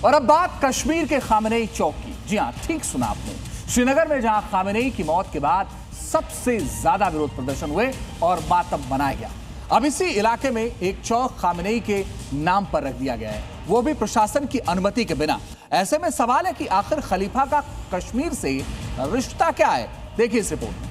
और अब बात कश्मीर के खामनेई चौक की। जी हां, ठीक सुना आपने। श्रीनगर में जहां खामनेई की मौत के बाद सबसे ज्यादा विरोध प्रदर्शन हुए और मातम मनाया गया, अब इसी इलाके में एक चौक खामनेई के नाम पर रख दिया गया है, वो भी प्रशासन की अनुमति के बिना। ऐसे में सवाल है कि आखिर खलीफा का कश्मीर से रिश्ता क्या है? देखिए इस रिपोर्ट में।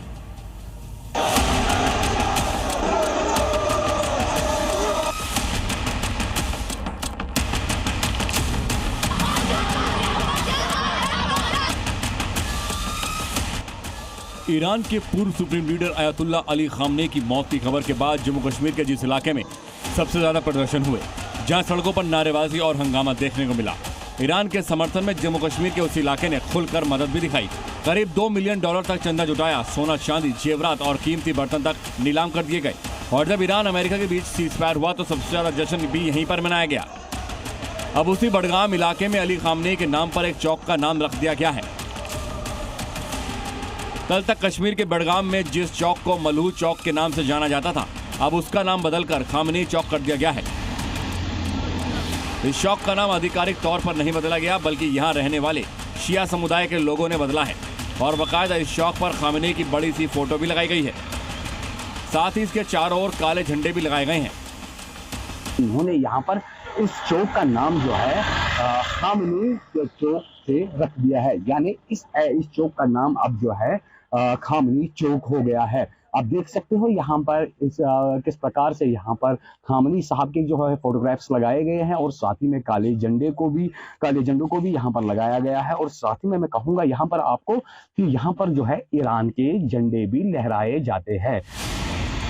ईरान के पूर्व supreme leader Ayatollah Ali Khamenei की मौत की खबर के बाद जम्मू कश्मीर के जिस इलाके में सबसे ज्यादा प्रदर्शन हुए, जहां सड़कों पर नारेबाजी और हंगामा देखने को मिला, ईरान के समर्थन में जम्मू कश्मीर के उस इलाके ने खुलकर मदद भी दिखाई। करीब $2 मिलियन तक चंदा जुटाया, सोना चांदी जेवरात और कीमती बर्तन तक नीलाम कर दिए गए। और जब ईरान अमेरिका के बीच सीजफायर हुआ तो सबसे ज्यादा जश्न भी यहीं पर मनाया गया। अब उसी बडगाम इलाके में अली खामनेई के नाम पर एक चौक का नाम रख दिया गया है। कल तक कश्मीर के बडगाम में जिस चौक को मलहू चौक के नाम से जाना जाता था, अब उसका नाम बदलकर खामनेई चौक कर दिया गया है। इस चौक का नाम आधिकारिक तौर पर नहीं बदला गया, बल्कि यहाँ रहने वाले शिया समुदाय के लोगों ने बदला है और बाकायदा इस चौक पर खामनेई की बड़ी सी फोटो भी लगाई गई है। साथ ही इसके चारों ओर काले झंडे भी लगाए गए हैं। उन्होंने यहाँ पर इस चौक का नाम जो है खामनेई चौक से रख दिया है, यानी इस चौक का नाम अब जो है खामनेई चौक हो गया है। आप देख सकते हो यहाँ पर किस प्रकार से यहाँ पर खामनेई साहब के जो है फोटोग्राफ्स लगाए गए हैं और साथ ही में काले झंडों को भी यहाँ पर लगाया गया है। और साथ ही में मैं कहूँगा यहाँ पर आपको कि यहाँ पर जो है ईरान के झंडे भी लहराए जाते हैं।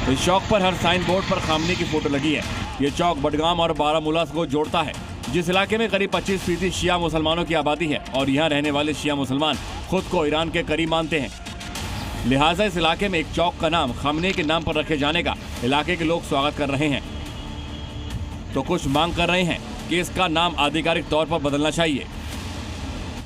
इस चौक पर हर साइन बोर्ड पर खामनेई की फोटो लगी है। ये चौक बडगाम और बारामूला को जोड़ता है, जिस इलाके में करीब 25% शिया मुसलमानों की आबादी है और यहाँ रहने वाले शिया मुसलमान खुद को ईरान के करीब मानते हैं। लिहाजा इस इलाके में एक चौक का नाम खामनेई के नाम पर रखे जाने का इलाके के लोग स्वागत कर रहे हैं, तो कुछ मांग कर रहे हैं कि इसका नाम आधिकारिक तौर पर बदलना चाहिए।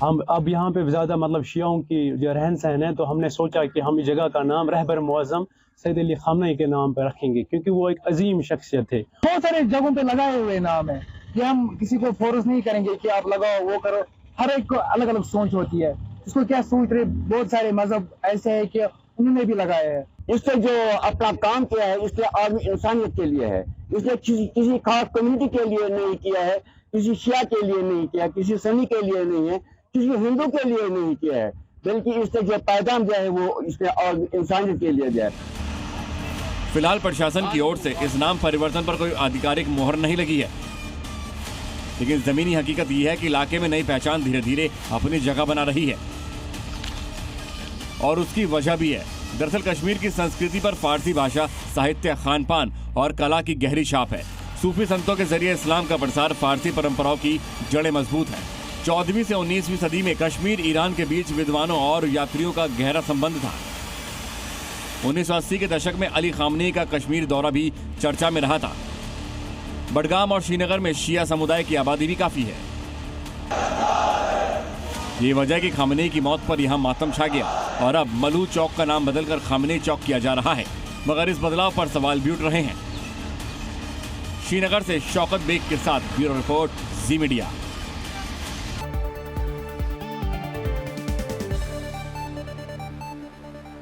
हम अब यहाँ पे ज्यादा शियाओं की जो रहन सहन है, तो हमने सोचा कि हम इस जगह का नाम रहबर मुअज़्ज़म सैयद अली खामनेई के नाम पर रखेंगे, क्योंकि वो एक अजीम शख्सियत थे। बहुत सारे जगहों पे लगाए हुए नाम है, ये हम किसी को फोर्स नहीं करेंगे कि आप लगाओ वो करो। हर एक को अलग अलग सोच होती है, इसको क्या सोच रहे। बहुत सारे मजहब ऐसे है कि उन्होंने भी लगाया है। इससे जो अपना काम किया है, इससे आदमी इंसानियत के लिए है, इसने किसी खास कम्युनिटी के लिए नहीं किया है, किसी शिया के लिए नहीं किया, किसी सन्नी के लिए नहीं है, किसी हिंदू के लिए नहीं किया है, बल्कि इससे जो पैगाम जो है वो इसने और इंसानियत के लिए दिया है। फिलहाल प्रशासन की ओर से इस नाम परिवर्तन पर कोई आधिकारिक मोहर नहीं लगी है, लेकिन जमीनी हकीकत यह है कि इलाके में नई पहचान धीरे धीरे अपनी जगह बना रही है और उसकी वजह भी है। दरअसल कश्मीर की संस्कृति पर फारसी भाषा, साहित्य, खान पान और कला की गहरी छाप है। सूफी संतों के जरिए इस्लाम का प्रसार, फारसी परंपराओं की जड़ें मजबूत हैं। 14वीं से 19वीं सदी में कश्मीर ईरान के बीच विद्वानों और यात्रियों का गहरा संबंध था। 1980 के दशक में अली खामनेई का कश्मीर दौरा भी चर्चा में रहा था। बडगाम और श्रीनगर में शिया समुदाय की आबादी भी काफी है। ये वजह कि खामनेई की मौत पर यहाँ मातम छा गया और अब मलहू चौक का नाम बदलकर खामनेई चौक किया जा रहा है, मगर इस बदलाव पर सवाल भी उठ रहे हैं। श्रीनगर से शौकत बेग के साथ ब्यूरो रिपोर्ट, जी मीडिया।